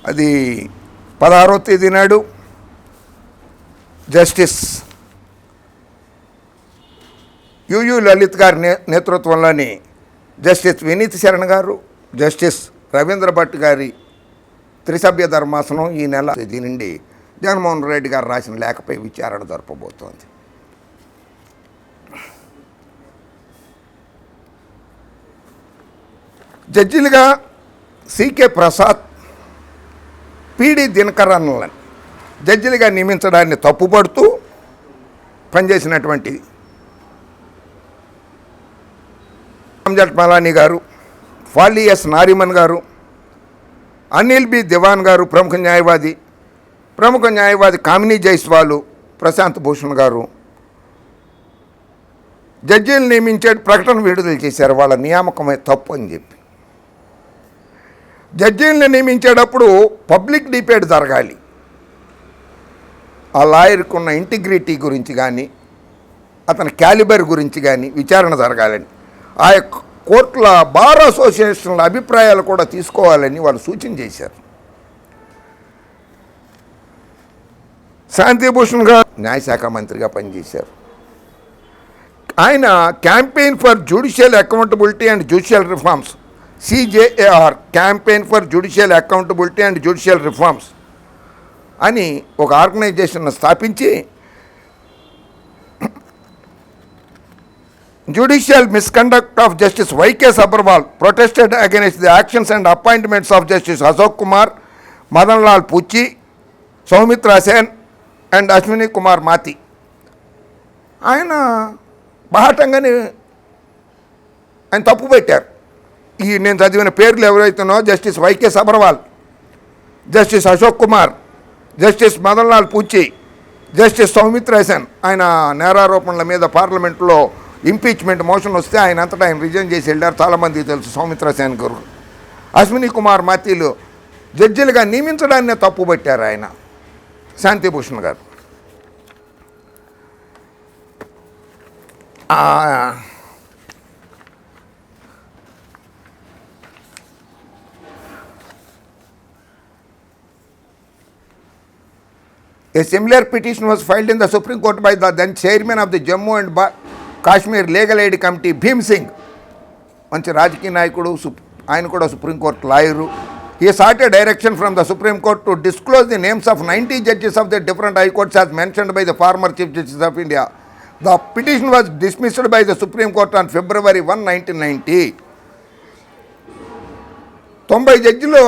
అది 16వ తేదీ నాడు జస్టిస్ యుయు లలిత్ గారి నేతృత్వంలోని జస్టిస్ వినీత్ శరణ్ గారు, జస్టిస్ రవీంద్ర భట్ గారి త్రిసభ్య ధర్మాసనం ఈ నెల తేదీ నుండి జగన్మోహన్ రెడ్డి గారు రాసిన లేఖపై విచారణ జరపబోతోంది. జడ్జిలుగా సికే ప్రసాద్, పిడి దినకరన్లను జడ్జిలుగా నియమించడాన్ని తప్పుపడుతూ పనిచేసినటువంటి రామ్జట్ మలానీ గారు, ఫాలీ ఎస్ నారిమన్ గారు, అనిల్ బి దివాన్ గారు, ప్రముఖ న్యాయవాది కామినీ జైస్వాలు, ప్రశాంత్ భూషణ్ గారు జడ్జీలు నియమించే ప్రకటన విడుదల చేశారు. వాళ్ళ నియామకమే తప్పు అని చెప్పి. జడ్జీలను నియమించేటప్పుడు పబ్లిక్ డిబేట్ జరగాలి. ఆ లాయర్కి ఉన్న ఇంటిగ్రిటీ గురించి కానీ, అతని క్యాలిబర్ గురించి కానీ విచారణ జరగాలని, ఆ యొక్క కోర్టుల బార్ అసోసియేషన్ల అభిప్రాయాలు కూడా తీసుకోవాలని వాళ్ళు సూచన చేశారు. శాంతిభూషణ్ గారు న్యాయశాఖ మంత్రిగా పనిచేశారు. ఆయన campaign for judicial accountability and judicial reforms, CJAR, campaign for judicial accountability and judicial reforms అని ఒక ఆర్గనైజేషన్ స్థాపించి judicial misconduct of justice V K Sabharwal protested against the actions and appointments of justice Ashok Kumar, Madan Lal Punchhi, Soumitra Sen and Ashwini Kumar Mathi. ఆయన బాహటంగానే ఆయన తప్పు పెట్టారు. ఈ నేను చదివిన పేర్లు ఎవరైతేనో justice V K Sabharwal, justice Ashok Kumar, justice Madan Lal Punchhi, justice Soumitra Sen, ఆయన నేరారోపణల మీద పార్లమెంట్లో ఇంపీచ్మెంట్ మోషన్ వస్తే ఆయన అంతటా ఆయన రిజైన్ చేసి వెళ్ళారు. చాలామందికి తెలుసు. సౌమిత్రా సేన్ గారు, అశ్విని కుమార్ మాతీలు జడ్జిలుగా నియమించడాన్నే తప్పు పెట్టారు ఆయన. శాంతిభూషణ్ గారు A similar petition was filed in the Supreme Court by the then chairman of the Jammu and Kashmir Legal Aid Committee, Bhim Singh. మంచి రాజకీయ నాయకుడు, ఆయన కూడా supreme court lawyer. He sought a direction from the Supreme Court to disclose the names of 90 judges of the different high courts as mentioned by the former Chief Justice of India. The petition was dismissed by the Supreme Court on February 1, 1990. 90 జడ్జిలు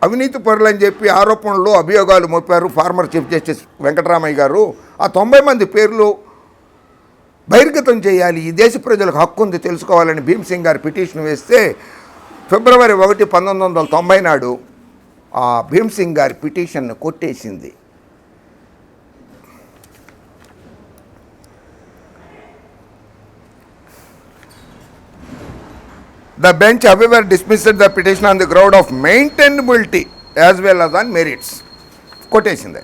అవినీతి పరులని చెప్పి ఆరోపణలు, అభియోగాలు మోపారు former chief justice Venkataramayya గారు. ఆ 90 మంది పేర్లు బహిర్గతం చేయాలి, ఈ దేశ ప్రజలకు హక్కు ఉంది తెలుసుకోవాలని భీమ్ సింగ్ గారు పిటిషన్ వేస్తే ఫిబ్రవరి 1, 1990 నాడు ఆ భీమ్ సింగ్ గారి పిటిషన్ను కొట్టేసింది. The bench, however, dismissed the petition on the ground of maintainability as well as on merits. కొట్టేసింది.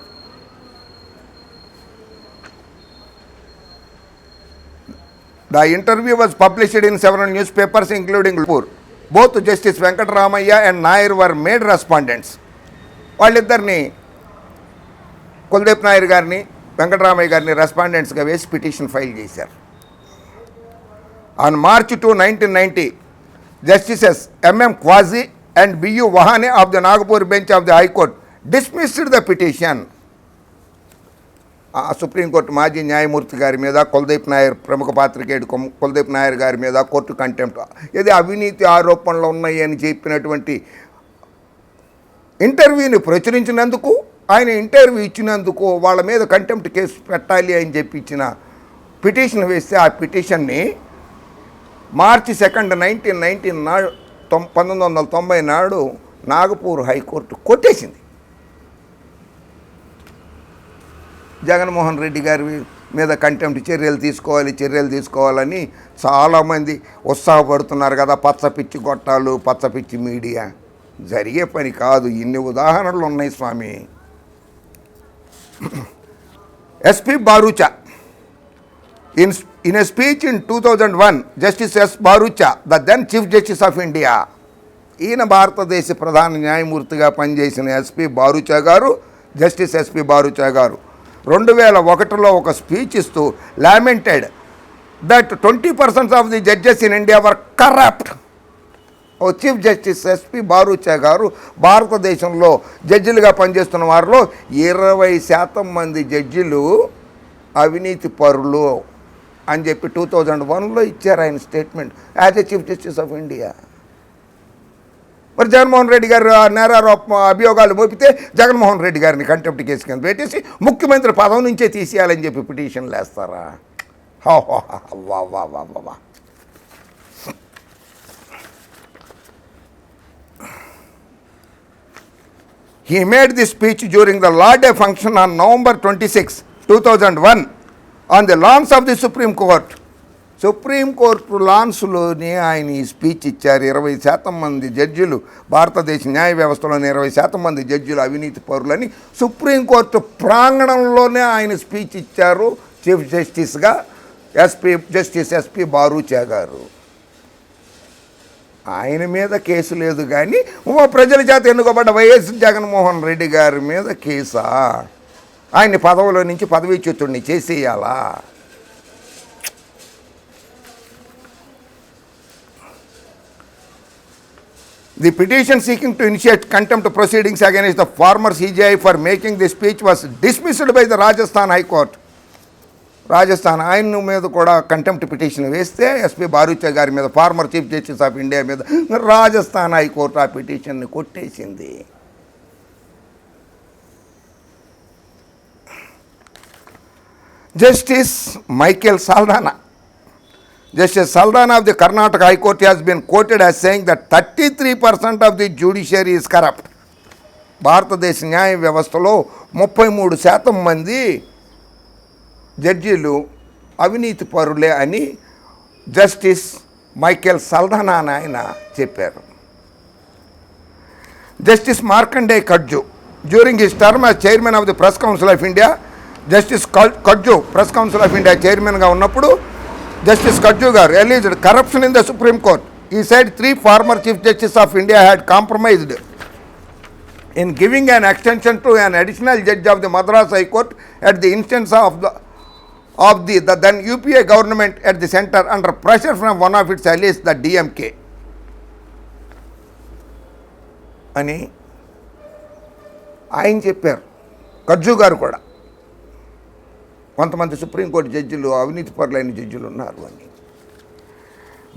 The interview was published in several newspapers including Pur. Both Justice Venkatramayya and Nair were made respondents. వాళ్ళిద్దరిని కుల్దీప్ నాయర్ గారిని, వెంకటరామయ్య గారిని రెస్పాండెంట్స్గా వేసి petition file చేశారు. On March 2, 1990, Justices M.M. Quasi and B.U. Wahane of the Nagpur bench of the High Court dismissed the petition. Supreme court మాజీ న్యాయమూర్తి గారి మీద, కుల్దీప్ నాయర్, ప్రముఖ పాత్రికేయుడు కుల్దీప్ నాయర్ గారి మీద కోర్టు కంటెంప్ట్, ఇది అవినీతి ఆరోపణలు ఉన్నాయి అని చెప్పినటువంటి ఇంటర్వ్యూని ప్రచురించినందుకు, ఆయన ఇంటర్వ్యూ ఇచ్చినందుకు వాళ్ళ మీద కంటెంప్ట్ కేసు పెట్టాలి అని చెప్పి ఇచ్చిన పిటిషన్ వేస్తే ఆ పిటిషన్ని మార్చి 2, 1990 నాడు నాగపూర్ హైకోర్టు కొట్టేసింది. జగన్మోహన్ రెడ్డి గారి మీద కంటెంప్ట్ చర్యలు తీసుకోవాలని చాలామంది ఉత్సాహపడుతున్నారు కదా. పచ్చపిచ్చి గొట్టాలు, పచ్చపిచ్చి మీడియా. జరిగే పని కాదు. ఇన్ని ఉదాహరణలు ఉన్నాయి స్వామి. S P Bharucha in a speech in 2001, Justice S. Barucha, the then Chief Justice of India, ఈయన భారతదేశ ప్రధాన న్యాయమూర్తిగా పనిచేసిన ఎస్పి బారూచా గారు, జస్టిస్ ఎస్పి బారూచా గారు 2001లో ఒక స్పీచ్ ఇస్తూ lamented that 20% of the judges in India were corrupt. ఓ చీఫ్ జస్టిస్ ఎస్పి బారూచా గారు భారతదేశంలో జడ్జిలుగా పనిచేస్తున్న వారిలో 20% మంది జడ్జిలు అవినీతి పరులు అని చెప్పి 2001లో ఇచ్చారు ఆయన statement as a chief justice of India. మరి జగన్మోహన్ రెడ్డి గారు అభియోగాలు మోపితే జగన్మోహన్ రెడ్డి గారిని కంటెంప్ట్ కేసు కింద పెట్టేసి ముఖ్యమంత్రి పదవి నుంచే తీసేయాలని చెప్పి పిటిషన్లు వేస్తారా? వా వా వా వా. He made this speech during the Law Day function on November 26, 2001 on the lawns of the Supreme Court. Supreme court లాన్స్లోనే ఆయన ఈ స్పీచ్ ఇచ్చారు. 20% మంది జడ్జిలు, భారతదేశ న్యాయ వ్యవస్థలోని 20% మంది జడ్జిలు అవినీతి పరులని సుప్రీంకోర్టు ప్రాంగణంలోనే ఆయన స్పీచ్ ఇచ్చారు చీఫ్ జస్టిస్గా జస్టిస్ ఎస్పి బారూచా గారు. ఆయన మీద కేసు లేదు కానీ ప్రజల చేత ఎన్నుకోబడ్డ వైఎస్ జగన్మోహన్ రెడ్డి గారి మీద కేసా? ఆయన్ని పదవిలో నుంచి పదవీచ్యుతుడిని చేసేయాలా? The petition seeking to initiate contempt proceedings against the former CJI for making the speech was dismissed by the Rajasthan High Court. Rajasthan ఆయన మీద కూడా కంటెంప్ట్ పిటిషన్ వేస్తే ఎస్పి బారూచా గారి మీద, former chief justice of India మీద రాజస్థాన్ హైకోర్టు ఆ పిటిషన్ని కొట్టేసింది. Justice Michael Saldanha, Justice Saldana of the Karnataka High Court has been quoted as saying that 33% of the judiciary is corrupt. భారతదేశ న్యాయ వ్యవస్థలో 33% మంది జడ్జీలు అవినీతి పరులే అని జస్టిస్ మైకేల్ సల్దానా ఆయన చెప్పారు. Justice Markandey Katju during his term as chairman of the press council of India, justice Katju press council of India చైర్మన్గా ఉన్నప్పుడు Justice Kajju garu alleged corruption in the Supreme Court. He said 3 former Chief Justices of India had compromised in giving an extension to an additional judge of the Madras High Court at the instance of the then UPA government at the centre under pressure from one of its allies, the DMK. అని ఆయన చెప్పారు. కజ్జు గారు కూడా కొంతమంది supreme court జడ్జిలు అవినీతి పరులైన జడ్జిలు ఉన్నారు అని.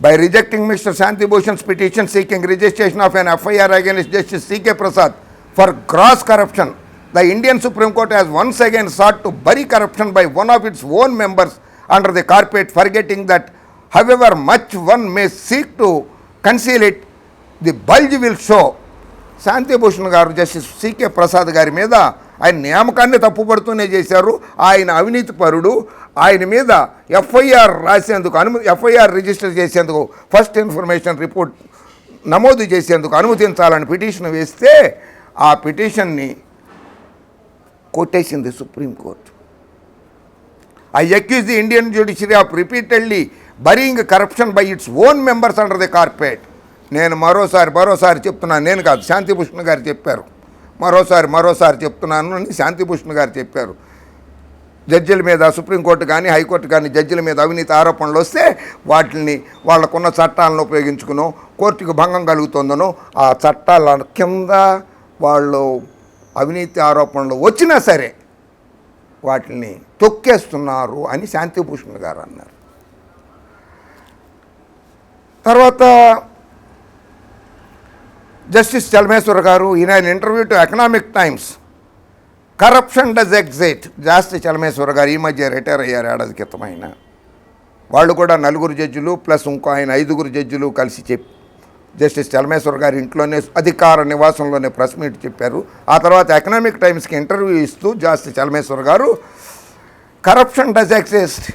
By rejecting mister Shanti Bhushan's petition seeking registration of an FIR against justice C K Prasad for gross corruption, the Indian supreme court has once again sought to bury corruption by one of its own members under the carpet, forgetting that however much one may seek to conceal it, the bulge will show. Shanti Bhushan గారు justice C K Prasad గారి మీద ఆయన నియామకాన్ని తప్పుపడుతూనే చేశారు. ఆయన అవినీతి పరుడు, ఆయన మీద ఎఫ్ఐఆర్ రాసేందుకు ఎఫ్ఐఆర్ రిజిస్టర్ చేసేందుకు, ఫస్ట్ ఇన్ఫర్మేషన్ రిపోర్ట్ నమోదు చేసేందుకు అనుమతించాలని పిటిషన్ వేస్తే ఆ పిటిషన్ని కొట్టేసింది supreme court. I accuse the Indian judiciary of repeatedly burying corruption by its own members under the carpet. నేను మరోసారి చెప్తున్నాను, నేను కాదు శాంతిభూషణ్ గారు చెప్పారు. మరోసారి చెప్తున్నాను అని శాంతిభూషణ్ గారు చెప్పారు. జడ్జిల మీద సుప్రీంకోర్టు కానీ హైకోర్టు కానీ జడ్జిల మీద అవినీతి ఆరోపణలు వస్తే వాటిని వాళ్ళకున్న చట్టాలను ఉపయోగించుకునో, కోర్టుకు భంగం కలుగుతుందనో ఆ చట్టాల కింద వాళ్ళు అవినీతి ఆరోపణలు వచ్చినా సరే వాటిని తొక్కేస్తున్నారు అని శాంతిభూషణ్ గారు అన్నారు. తర్వాత జస్టిస్ చలమేశ్వర్ గారు ఈయన interview to economic times, corruption does exist. Justice Chelameswar గారు ఈ మధ్య రిటైర్ అయ్యారు, ఏడాది క్రితం. ఆయన వాళ్ళు కూడా 4 జడ్జిలు ప్లస్ ఇంకో ఆయన 5 జడ్జిలు కలిసి జస్టిస్ చలమేశ్వర్ గారి ఇంట్లోనే అధికార నివాసంలోనే ప్రెస్ మీట్ చెప్పారు. ఆ తర్వాత ఎకనామిక్ టైమ్స్కి ఇంటర్వ్యూ ఇస్తూ జస్టిస్ చలమేశ్వర్ గారు కరప్షన్ డస్ ఎగ్జిస్ట్,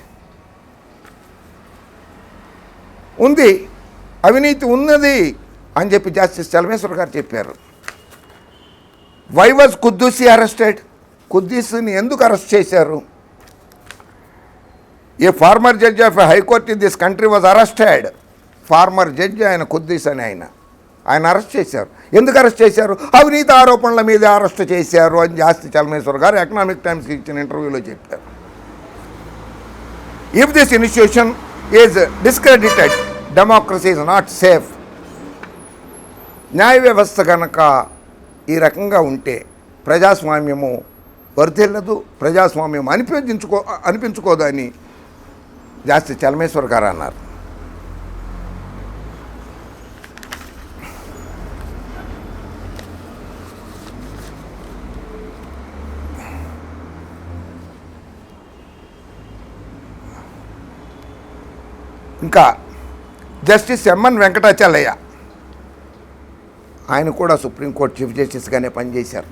ఉంది, అవినీతి ఉన్నది అని చెప్పి జస్టిస్ చలమేశ్వర్ గారు చెప్పారు. Why was Quddusi arrested? కుద్దూసిని ఎందుకు అరెస్ట్ చేశారు? A former judge of high court in this country was arrested. Former judge ఆయన కుద్దూసి అని ఆయన ఆయన అరెస్ట్ చేశారు. ఎందుకు అరెస్ట్ చేశారు? అవినీతి ఆరోపణల మీద అరెస్ట్ చేశారు అని జాస్తి చలమేశ్వర్ గారు ఎకనామిక్ టైమ్స్కి ఇచ్చిన ఇంటర్వ్యూలో చెప్పారు. If this initiation is discredited, democracy is not safe. న్యాయ వ్యవస్థ కనుక ఈ రకంగా ఉంటే ప్రజాస్వామ్యము వర్ధిల్లదు, ప్రజాస్వామ్యం అనిపించుకోదు అని జాస్తి చలమేశ్వర్ గారు అన్నారు. ఇంకా జస్టిస్ ఎంఎన్ వెంకటాచలయ్య, ఆయన కూడా సుప్రీంకోర్టు చీఫ్ జస్టిస్గానే పనిచేశారు.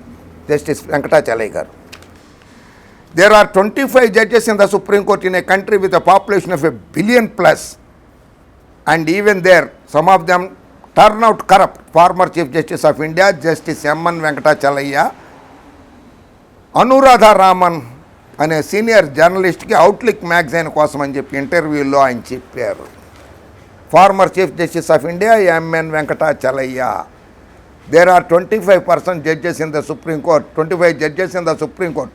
జస్టిస్ వెంకటాచలయ్య గారు. There are 25 judges in the Supreme Court in a country with a population of 1 billion plus, and even there some of them turn out corrupt. Former Chief Justice of India Justice MN Venkatachaliah Anuradha Raman అనే senior జర్నలిస్ట్కి outlook magazine కోసం అని చెప్పి ఇంటర్వ్యూలో ఆయన చెప్పారు. Former chief justice of India MN Venkatachaliah. There are 25% judges in the Supreme Court, 25 judges in the Supreme Court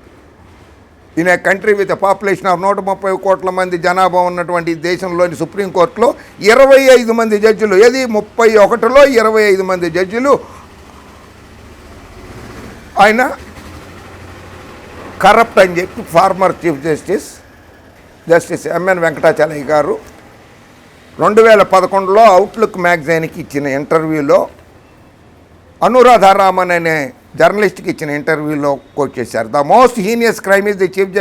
in a country with a population of 130 కోట్ల మంది జనాభా ఉన్నటువంటి దేశంలోని సుప్రీంకోర్టులో 25 మంది జడ్జిలు, ఏది 31లో 25 మంది జడ్జిలు ఆయన కరప్ట్ అని చెప్పి former chief Justice MN Venkatachaliah గారు 2011లో అవుట్లుక్ మ్యాగజైన్కి ఇచ్చిన ఇంటర్వ్యూలో అనురాధ రామన్ అనే జర్నలిస్ట్కి ఇచ్చిన ఇంటర్వ్యూలో కోట్ చేశారు. The most heinous crime is the Chief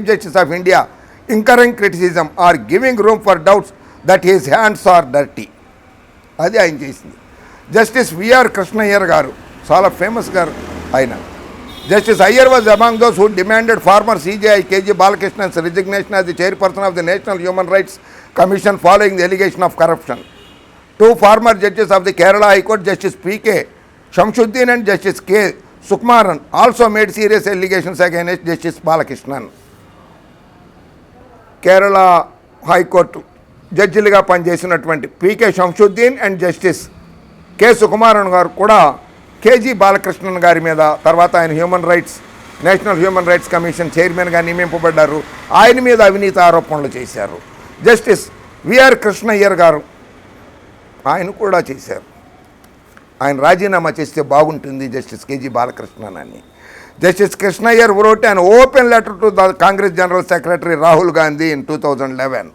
justice of India incurring criticism or giving room for doubts that his hands are dirty. అది ఆయన చేసింది. జస్టిస్ విఆర్ కృష్ణయ్యర్ గారు చాలా ఫేమస్ గారు ఆయన. Justice Iyer was among those who demanded former CJI KG Balakrishna's resignation as the chairperson of the National Human Rights Commission following the allegation of corruption. 2 former judges of the Kerala High Court, Justice P.K. Shamsuddin and Justice K. Sukumaran, also made serious allegations against Justice Balakrishnan. Kerala High Court జడ్జిలుగా పనిచేసినటువంటి P K Shamsuddin and justice K Sukumaran గారు కూడా KG Balakrishnan గారి మీద, తర్వాత ఆయన national human rights commission చైర్మన్గా నియమింపబడ్డారు. ఆయన మీద అవినీతి ఆరోపణలు చేశారు. జస్టిస్ విఆర్ కృష్ణయ్యర్ గారు ఆయన కూడా చేశారు. ఆయన రాజీనామా చేస్తే బాగుంటుంది జస్టిస్ కేజీ బాలకృష్ణన్ అని. Justice Krishna Iyer wrote an open letter to the Congress General Secretary రాహుల్ గాంధీ in 2011.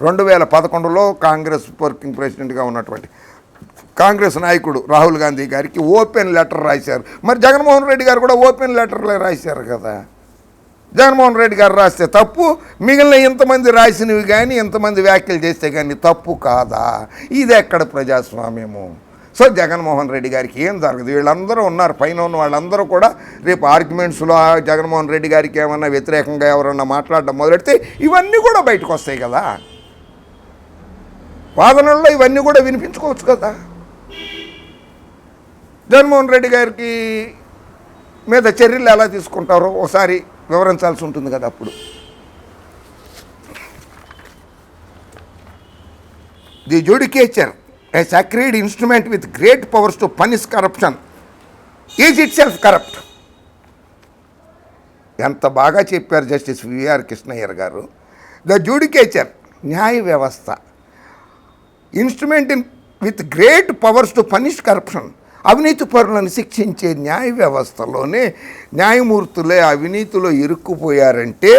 2011లో కాంగ్రెస్ వర్కింగ్ ప్రెసిడెంట్గా ఉన్నటువంటి కాంగ్రెస్ నాయకుడు రాహుల్ గాంధీ గారికి ఓపెన్ లెటర్ రాశారు. మరి జగన్మోహన్ రెడ్డి గారు కూడా ఓపెన్ లెటర్లే రాశారు కదా. జగన్మోహన్ రెడ్డి గారు రాస్తే తప్పు, మిగిలిన ఇంతమంది రాసినవి కానీ ఇంతమంది వ్యాఖ్యలు చేస్తే కానీ తప్పు కాదా? ఇది ఎక్కడ ప్రజాస్వామ్యము? సో జగన్మోహన్ రెడ్డి గారికి ఏం జరగదు. వీళ్ళందరూ ఉన్నారు, పైన ఉన్న వాళ్ళందరూ కూడా రేపు ఆర్గ్యుమెంట్స్లో జగన్మోహన్ రెడ్డి గారికి ఏమన్నా వ్యతిరేకంగా ఎవరన్నా మాట్లాడడం మొదలెడితే ఇవన్నీ కూడా బయటకు వస్తాయి కదా. వాదనల్లో ఇవన్నీ కూడా వినిపించుకోవచ్చు కదా. జగన్మోహన్ రెడ్డి గారికి మీద చర్యలు ఎలా తీసుకుంటారో ఒకసారి వివరించాల్సి ఉంటుంది కదా. అప్పుడు the judicature a sacred instrument with great powers to punish corruption is itself corrupt. ఎంత బాగా చెప్పారు జస్టిస్ విఆర్ కృష్ణయ్యర్ గారు. ద జ్యుడికేచర్ న్యాయ వ్యవస్థ, instrument with great powers to punish corruption, అవినీతి పరులను శిక్షించే న్యాయ వ్యవస్థలోనే న్యాయమూర్తులే అవినీతిలో ఇరుక్కుపోయారంటే